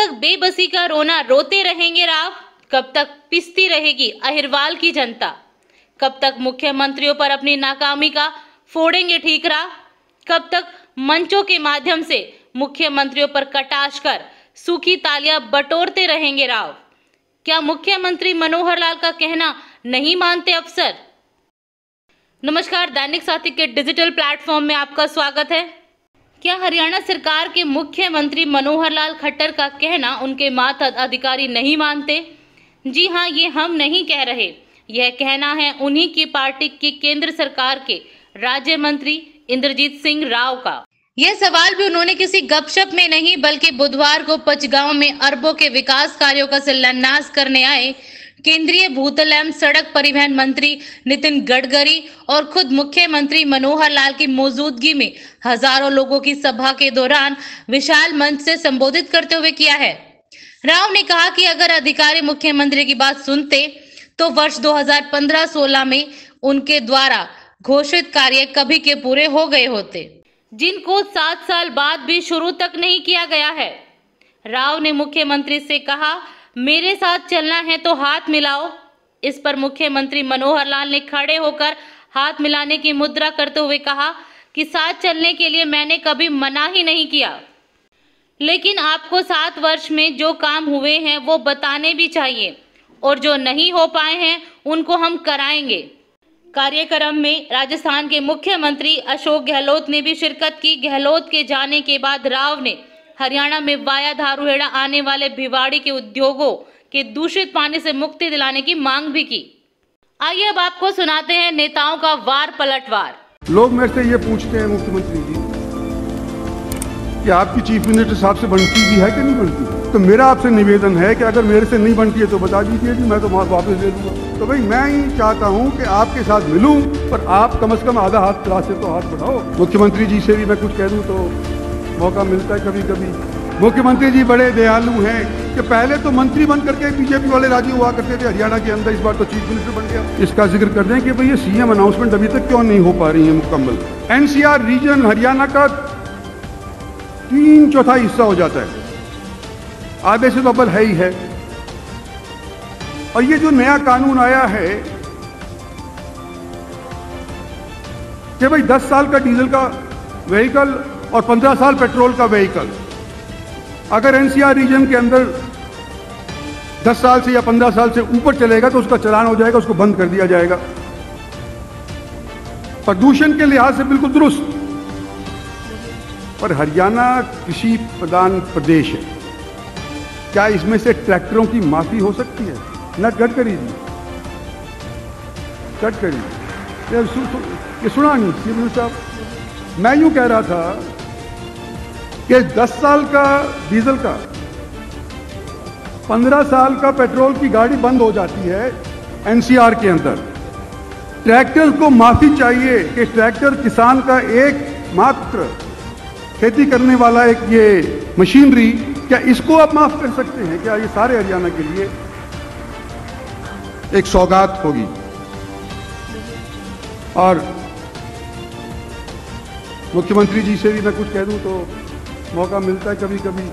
तक बेबसी का रोना रोते रहेंगे राव? कब तक पिसती रहेगी अहिरवाल की जनता? कब तक मुख्यमंत्रियों पर अपनी नाकामी का फोड़ेंगे ठीकरा? कब तक मंचों के माध्यम से मुख्यमंत्रियों पर कटाक्ष कर सूखी तालियां बटोरते रहेंगे राव? क्या मुख्यमंत्री मनोहर लाल का कहना नहीं मानते अफसर? नमस्कार, दैनिक साथी के डिजिटल प्लेटफॉर्म में आपका स्वागत है। क्या हरियाणा सरकार के मुख्यमंत्री मनोहर लाल खट्टर का कहना उनके मातहत अधिकारी नहीं मानते? जी हां, ये हम नहीं कह रहे, यह कहना है उन्हीं की पार्टी की केंद्र सरकार के राज्य मंत्री इंद्रजीत सिंह राव का। यह सवाल भी उन्होंने किसी गपशप में नहीं बल्कि बुधवार को पचगांव में अरबों के विकास कार्यों का शिलान्यास करने आए केंद्रीय भूतल एवं सड़क परिवहन मंत्री नितिन गडकरी और खुद मुख्यमंत्री मनोहर लाल की मौजूदगी में हजारों लोगों की सभा के दौरान विशाल मंच से संबोधित करते हुए किया है। राव ने कहा कि अगर अधिकारी मुख्यमंत्री की बात सुनते तो वर्ष 2015-16 में उनके द्वारा घोषित कार्य कभी के पूरे हो गए होते, जिनको 7 साल बाद भी शुरू तक नहीं किया गया है। राव ने मुख्यमंत्री से कहा, मेरे साथ चलना है तो हाथ मिलाओ। इस पर मुख्यमंत्री मनोहर लाल ने खड़े होकर हाथ मिलाने की मुद्रा करते हुए कहा कि साथ चलने के लिए मैंने कभी मना ही नहीं किया, लेकिन आपको 7 वर्ष में जो काम हुए हैं वो बताने भी चाहिए और जो नहीं हो पाए हैं उनको हम कराएंगे। कार्यक्रम में राजस्थान के मुख्यमंत्री अशोक गहलोत ने भी शिरकत की। गहलोत के जाने के बाद राव ने हरियाणा में वाया धारूहेड़ा आने वाले भिवाड़ी के उद्योगों के दूषित पानी से मुक्ति दिलाने की मांग भी की। आइए अब आपको सुनाते हैं नेताओं का वार पलटवार। लोग मेरे से ये पूछते हैं मुख्यमंत्री जी कि आपकी चीफ मिनिस्टर साहब से बनती भी है कि नहीं बनती, तो मेरा आपसे निवेदन है कि अगर मेरे से नहीं बनती है तो बता दीजिए जी, मैं तो वापस ले लूंगा। तो भाई मैं ही चाहता हूं कि आपके साथ मिलूं, पर आप कम से कम आधा हाथ रास्ते तो हाथ बढ़ाओ। मुख्यमंत्री जी से भी मैं कुछ कह दूं तो मौका मिलता है कभी कभी। मुख्यमंत्री जी बड़े दयालु हैं कि पहले तो मंत्री बन करके बीजेपी वाले राजी हुआ करते थे हरियाणा के अंदर, इस बार तो चीफ मिनिस्टर बन गया। इसका जिक्र कर दें कि भाई ये सीएम अनाउंसमेंट अभी तक क्यों नहीं हो पा रही है मुकम्मल। एनसीआर रीजन हरियाणा का 3/4 हिस्सा हो जाता है, आधे से डबल है ही है। और ये जो नया कानून आया है कि भाई 10 साल का डीजल का व्हीकल और 15 साल पेट्रोल का व्हीकल अगर एनसीआर रीजन के अंदर 10 साल से या 15 साल से ऊपर चलेगा तो उसका चालान हो जाएगा, उसको बंद कर दिया जाएगा। प्रदूषण के लिहाज से बिल्कुल दुरुस्त। पर हरियाणा कृषि प्रधान प्रदेश है, क्या इसमें से ट्रैक्टरों की माफी हो सकती है? न गडकरी जी, गडकरी ये सुना नहीं सीएम साहब। मैं यूं कह रहा था कि 10 साल का डीजल का 15 साल का पेट्रोल की गाड़ी बंद हो जाती है एनसीआर के अंदर। ट्रैक्टर को माफी चाहिए कि ट्रैक्टर किसान का एकमात्र खेती करने वाला एक ये मशीनरी, क्या इसको आप माफ कर सकते हैं? क्या ये सारे हरियाणा के लिए एक सौगात होगी? और मुख्यमंत्री जी से भी मैं कुछ कह दूं तो मौका मिलता है कभी कभी।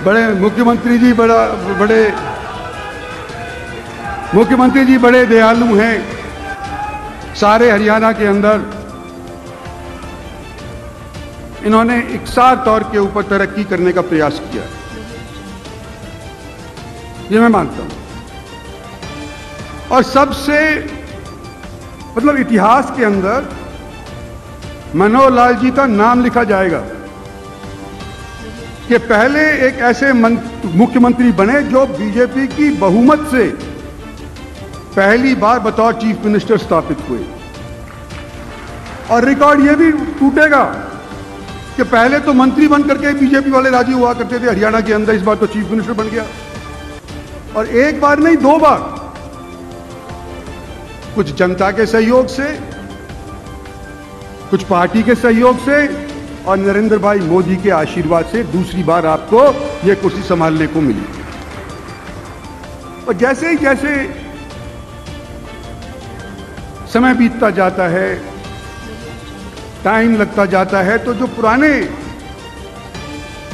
बड़े मुख्यमंत्री जी बड़े दयालु हैं। सारे हरियाणा के अंदर इन्होंने इकसार तौर के ऊपर तरक्की करने का प्रयास किया, ये मैं मानता हूं। और सबसे मतलब इतिहास के अंदर मनोहर लाल जी का नाम लिखा जाएगा कि पहले एक ऐसे मुख्यमंत्री बने जो बीजेपी की बहुमत से पहली बार बतौर चीफ मिनिस्टर स्थापित हुए। और रिकॉर्ड ये भी टूटेगा कि पहले तो मंत्री बन करके बीजेपी वाले राजी हुआ करते थे हरियाणा के अंदर, इस बार तो चीफ मिनिस्टर बन गया। और एक बार नहीं 2 बार, कुछ जनता के सहयोग से, कुछ पार्टी के सहयोग से और नरेंद्र भाई मोदी के आशीर्वाद से दूसरी बार आपको यह कुर्सी संभालने को मिली। और जैसे ही जैसे समय बीतता जाता है टाइम लगता जाता है, तो जो पुराने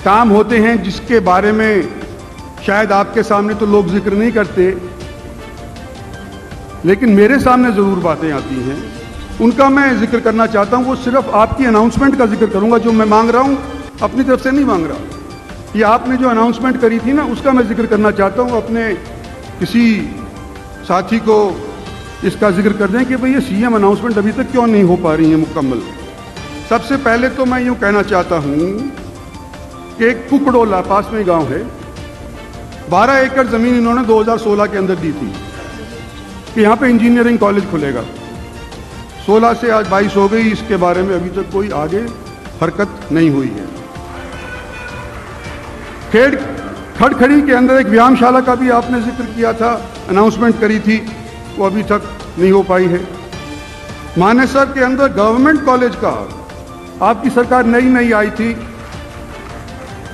काम होते हैं जिसके बारे में शायद आपके सामने तो लोग जिक्र नहीं करते, लेकिन मेरे सामने ज़रूर बातें आती हैं, उनका मैं जिक्र करना चाहता हूं। वो सिर्फ आपकी अनाउंसमेंट का जिक्र करूंगा, जो मैं मांग रहा हूं अपनी तरफ से नहीं मांग रहा। ये आपने जो अनाउंसमेंट करी थी ना, उसका मैं जिक्र करना चाहता हूं। अपने किसी साथी को इसका जिक्र कर दें कि भाई ये सीएम अनाउंसमेंट अभी तक क्यों नहीं हो पा रही है मुकम्मल। सबसे पहले तो मैं यूं कहना चाहता हूं कि एक कुकड़ोला पास में गांव है, 12 एकड़ जमीन इन्होंने 2016 के अंदर दी थी कि यहाँ पे इंजीनियरिंग कॉलेज खुलेगा। 16 से आज 22 हो गई, इसके बारे में अभी तक कोई आगे हरकत नहीं हुई है। खड़खड़ी के अंदर एक व्यायामशाला का भी आपने जिक्र किया था, अनाउंसमेंट करी थी, वो अभी तक नहीं हो पाई है। मानेसर के अंदर गवर्नमेंट कॉलेज का आपकी सरकार नई आई थी,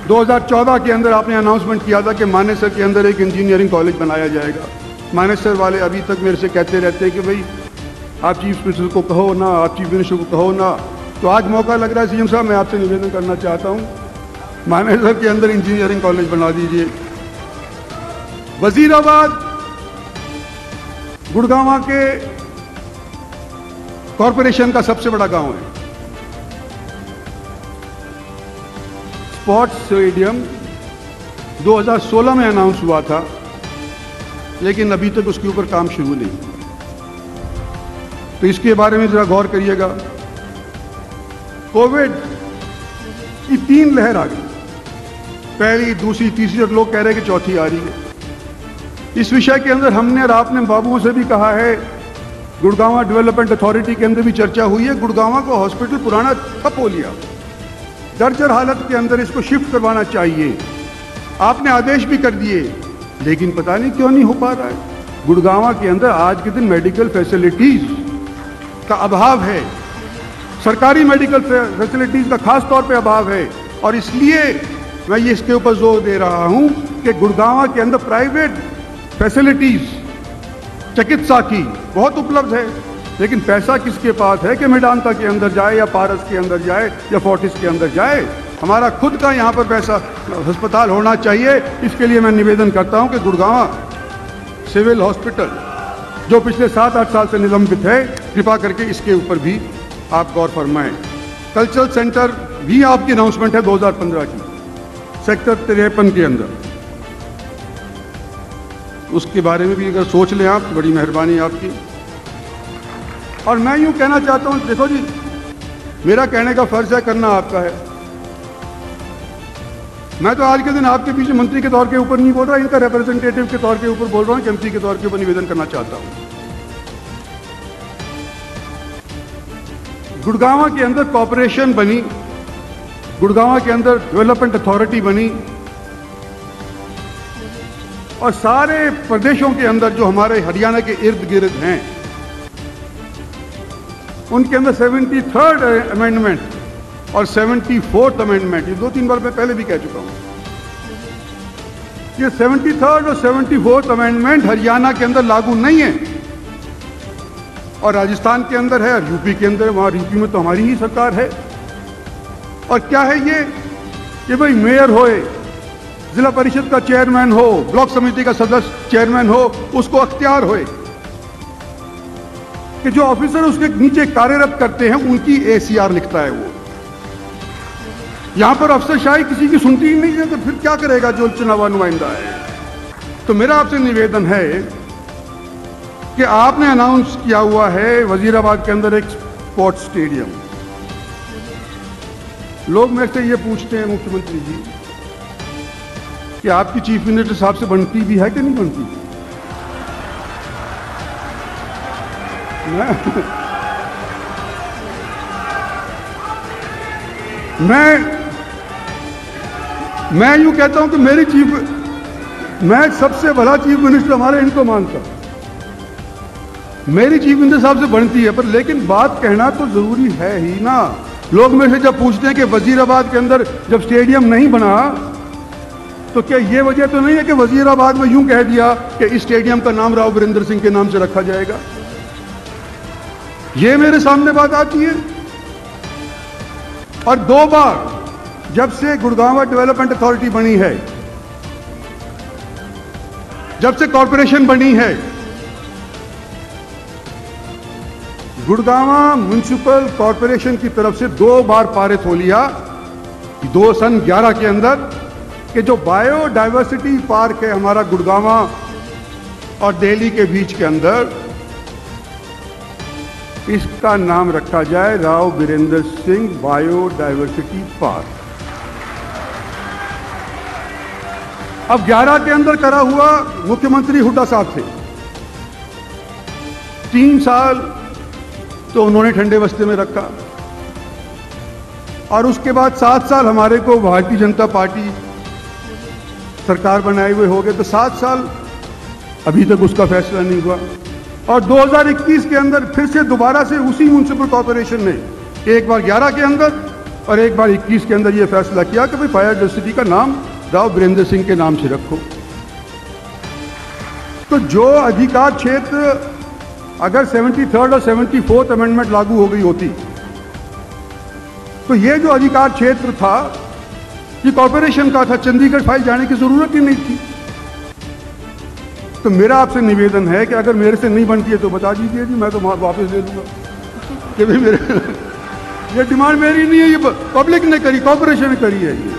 2014 के अंदर आपने अनाउंसमेंट किया था कि मानेसर के अंदर एक इंजीनियरिंग कॉलेज बनाया जाएगा। मानेसर वाले अभी तक मेरे से कहते रहते हैं कि भाई आप चीफ मिनिस्टर को कहो ना, आप चीफ मिनिस्टर को कहो ना। तो आज मौका लग रहा है सीएम साहब, मैं आपसे निवेदन करना चाहता हूं, मानेसर के अंदर इंजीनियरिंग कॉलेज बना दीजिए। वजीराबाद गुड़गांव के कॉरपोरेशन का सबसे बड़ा गांव है। स्पोर्ट्स स्टेडियम 2016 में अनाउंस हुआ था, लेकिन अभी तक उसके ऊपर काम शुरू नहीं। तो इसके बारे में जरा गौर करिएगा। कोविड की 3 लहर आ गई, पहली, दूसरी, तीसरी, और लोग कह रहे हैं कि चौथी आ रही है। इस विषय के अंदर हमने और आपने बाबुओं से भी कहा है, गुड़गांव डेवलपमेंट अथॉरिटी के अंदर भी चर्चा हुई है। गुड़गांव को हॉस्पिटल पुराना ठप हो लिया, जर्जर हालत के अंदर इसको शिफ्ट करवाना चाहिए। आपने आदेश भी कर दिए, लेकिन पता नहीं क्यों नहीं हो पा रहा है। गुड़गांव के अंदर आज के दिन मेडिकल फैसिलिटीज का अभाव है, सरकारी मेडिकल फैसिलिटीज का खास तौर पे अभाव है, और इसलिए मैं ये इसके ऊपर जोर दे रहा हूं कि गुड़गांव के अंदर प्राइवेट फैसिलिटीज चिकित्सा की बहुत उपलब्ध है, लेकिन पैसा किसके पास है कि मेदांता के अंदर जाए या पारस के अंदर जाए या फोर्टिस के अंदर जाए। हमारा खुद का यहाँ पर पैसा अस्पताल होना चाहिए। इसके लिए मैं निवेदन करता हूँ कि गुड़गांव सिविल हॉस्पिटल जो पिछले 7-8 साल से निलंबित है, कृपा करके इसके ऊपर भी आप गौर फरमाएं। कल्चरल सेंटर भी आपकी अनाउंसमेंट है 2015 की, सेक्टर 53 के अंदर, उसके बारे में भी अगर सोच लें आप, बड़ी मेहरबानी आपकी। और मैं यूं कहना चाहता हूं, देखो जी, मेरा कहने का फर्ज है, करना आपका है। मैं तो आज के दिन आपके पीछे मंत्री के तौर के ऊपर नहीं बोल रहा, इनका रिप्रेजेंटेटिव के तौर के ऊपर बोल रहा हूं, एमपी के तौर के ऊपर निवेदन करना चाहता हूं। गुड़गांव के अंदर कॉर्पोरेशन बनी, गुड़गांव के अंदर डेवलपमेंट अथॉरिटी बनी, और सारे प्रदेशों के अंदर जो हमारे हरियाणा के इर्द गिर्द हैं, उनके अंदर 73rd अमेंडमेंट और 74th अमेंडमेंट, ये 2-3 बार मैं पहले भी कह चुका हूं, ये 73rd और 74th अमेंडमेंट हरियाणा के अंदर लागू नहीं है, और राजस्थान के अंदर है, और यूपी के अंदर, वहां यूपी में तो हमारी ही सरकार है। और क्या है ये कि भाई मेयर होए, जिला परिषद का चेयरमैन हो, ब्लॉक समिति का सदस्य चेयरमैन हो, उसको अख्तियार होए कि जो ऑफिसर उसके नीचे कार्यरत करते हैं उनकी ACR लिखता है वो। यहां पर अफसरशाही किसी की सुनती ही नहीं है, तो फिर क्या करेगा जो चुनावा नुमाइंदा है। तो मेरा आपसे निवेदन है कि आपने अनाउंस किया हुआ है वजीराबाद के अंदर एक स्पोर्ट्स स्टेडियम। लोग मेरे से ये पूछते हैं, मुख्यमंत्री जी, कि आपकी चीफ मिनिस्टर साहब से बनती भी है कि नहीं बनती? मैं यूं कहता हूं कि मैं सबसे बड़ा चीफ मिनिस्टर हमारे इनको मानता हूं। मेरी चीफ मिनिस्टर साहब से बनती है, पर लेकिन बात कहना तो जरूरी है ही ना। लोग मेरे से जब पूछते हैं कि वजीराबाद के अंदर जब स्टेडियम नहीं बना, तो क्या ये वजह तो नहीं है कि वजीराबाद में यूं कह दिया कि इस स्टेडियम का नाम राव वीरेंद्र सिंह के नाम से रखा जाएगा? ये मेरे सामने बात आती है। और 2 बार जब से गुड़गांव डेवलपमेंट अथॉरिटी बनी है, जब से कॉरपोरेशन बनी है, गुड़गांव म्युनिसिपल कॉरपोरेशन की तरफ से 2 बार पारित हो लिया 2011 के अंदर कि जो बायोडाइवर्सिटी पार्क है हमारा गुड़गांव और दिल्ली के बीच के अंदर, इसका नाम रखा जाए राव बीरेंद्र सिंह बायोडाइवर्सिटी पार्क। अब 11 के अंदर करा हुआ मुख्यमंत्री हुड्डा साहब थे। 3 साल तो उन्होंने ठंडे बस्ते में रखा और उसके बाद 7 साल हमारे को भारतीय जनता पार्टी सरकार बनाए हुए हो गए, तो 7 साल अभी तक उसका फैसला नहीं हुआ। और 2021 के अंदर फिर से दोबारा से उसी म्युनिसिपल कॉर्पोरेशन ने एक बार 11 के अंदर और एक बार 21 के अंदर यह फैसला किया कि भाई बायोडाइवर्सिटी का नाम राव बीरेंद्र सिंह के नाम से रखो। तो जो अधिकार क्षेत्र अगर 73rd और 74th अमेंडमेंट लागू हो गई होती तो ये जो अधिकार क्षेत्र था ये कॉर्पोरेशन का था, चंडीगढ़ फाइल जाने की जरूरत ही नहीं थी। तो मेरा आपसे निवेदन है कि अगर मेरे से नहीं बनती है तो बता दीजिए जी, मैं तो वापस ले लूंगा कि भाई मेरे ये डिमांड मेरी नहीं है, ये पब्लिक ने करी, कॉर्पोरेशन ने करी है ये।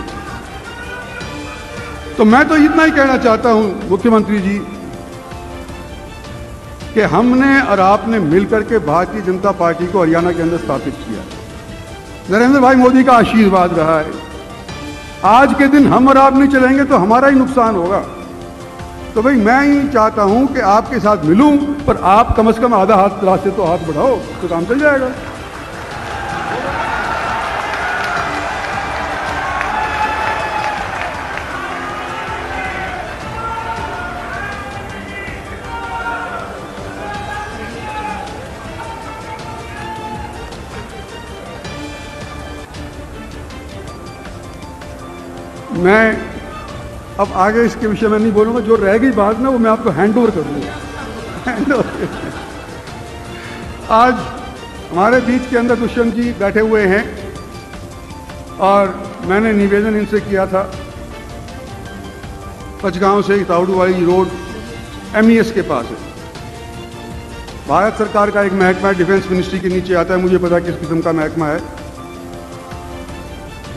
तो मैं तो इतना ही कहना चाहता हूं मुख्यमंत्री जी कि हमने और आपने मिलकर के भारतीय जनता पार्टी को हरियाणा के अंदर स्थापित किया। नरेंद्र भाई मोदी का आशीर्वाद रहा है। आज के दिन हम और आप नहीं चलेंगे तो हमारा ही नुकसान होगा। तो भाई मैं ही चाहता हूं कि आपके साथ मिलूं, पर आप कम से कम आधा हाथ रास्ते तो हाथ बढ़ाओ तो काम चल जाएगा। मैं अब आगे इसके विषय में नहीं बोलूंगा, जो रह गई बात ना वो मैं आपको हैंड ओवर कर दूंगा। आज हमारे बीच के अंदर दुष्यंत जी बैठे हुए हैं और मैंने निवेदन इनसे किया था पचगांव से इताउडू वाली रोड MES के पास है। भारत सरकार का एक महकमा डिफेंस मिनिस्ट्री के नीचे आता है, मुझे पता किस किस्म का महकमा है,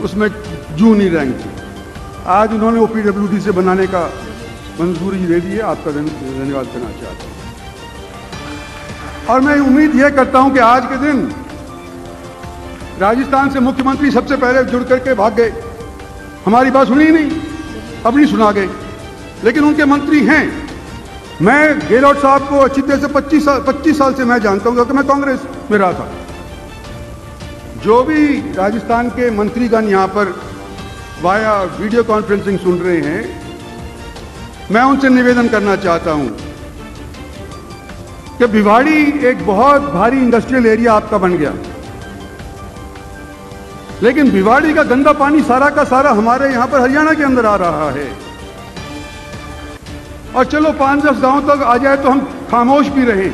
उसमें जूनियर रैंक थी। आज उन्होंने OPWD से बनाने का मंजूरी दे दी है, आपका धन्यवाद करना चाहता हूं। और मैं उम्मीद यह करता हूं कि आज के दिन राजस्थान से मुख्यमंत्री सबसे पहले जुड़ करके भाग गए, हमारी बात सुनी नहीं, अब नहीं सुना गए, लेकिन उनके मंत्री हैं। मैं गहलोत साहब को अच्छी तरह से 25 साल से मैं जानता हूं, क्योंकि मैं कांग्रेस में रहा था। जो भी राजस्थान के मंत्रीगण यहाँ पर वाया वीडियो कॉन्फ्रेंसिंग सुन रहे हैं, मैं उनसे निवेदन करना चाहता हूं कि भिवाड़ी एक बहुत भारी इंडस्ट्रियल एरिया आपका बन गया, लेकिन भिवाड़ी का गंदा पानी सारा का सारा हमारे यहां पर हरियाणा के अंदर आ रहा है। और चलो 5-10 गांव तक आ जाए तो हम खामोश भी रहें।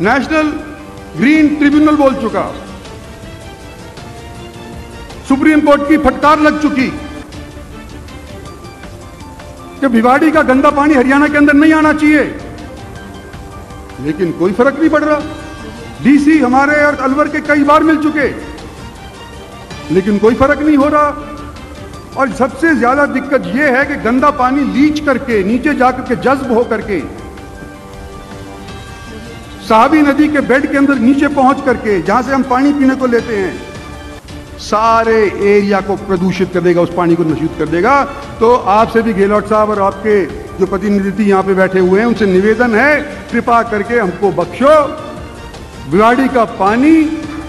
नेशनल ग्रीन ट्रिब्यूनल बोल चुका, सुप्रीम कोर्ट की फटकार लग चुकी कि भिवाड़ी का गंदा पानी हरियाणा के अंदर नहीं आना चाहिए, लेकिन कोई फर्क नहीं पड़ रहा। DC हमारे और अलवर के कई बार मिल चुके, लेकिन कोई फर्क नहीं हो रहा। और सबसे ज्यादा दिक्कत यह है कि गंदा पानी लीच करके नीचे जाकर के जज्ब हो करके साबी नदी के बेड के अंदर नीचे पहुंच करके, जहां से हम पानी पीने को लेते हैं, सारे एरिया को प्रदूषित कर देगा, उस पानी को नशीद कर देगा। तो आपसे भी गहलोत साहब और आपके जो प्रतिनिधि यहाँ पे बैठे हुए हैं उनसे निवेदन है, कृपा करके हमको बख्शो, भिवाड़ी का पानी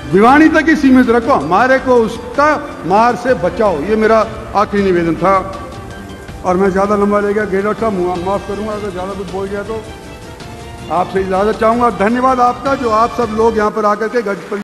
भिवाड़ी तक ही सीमित रखो, हमारे को उसका मार से बचाओ। ये मेरा आखिरी निवेदन था और मैं ज़्यादा लंबा ले गया। गहलोत साहब माफ़ करूँगा अगर ज़्यादा कुछ बोल गया तो, आपसे इजाज़त चाहूँगा। धन्यवाद आपका जो आप सब लोग यहाँ पर आकर के गज पर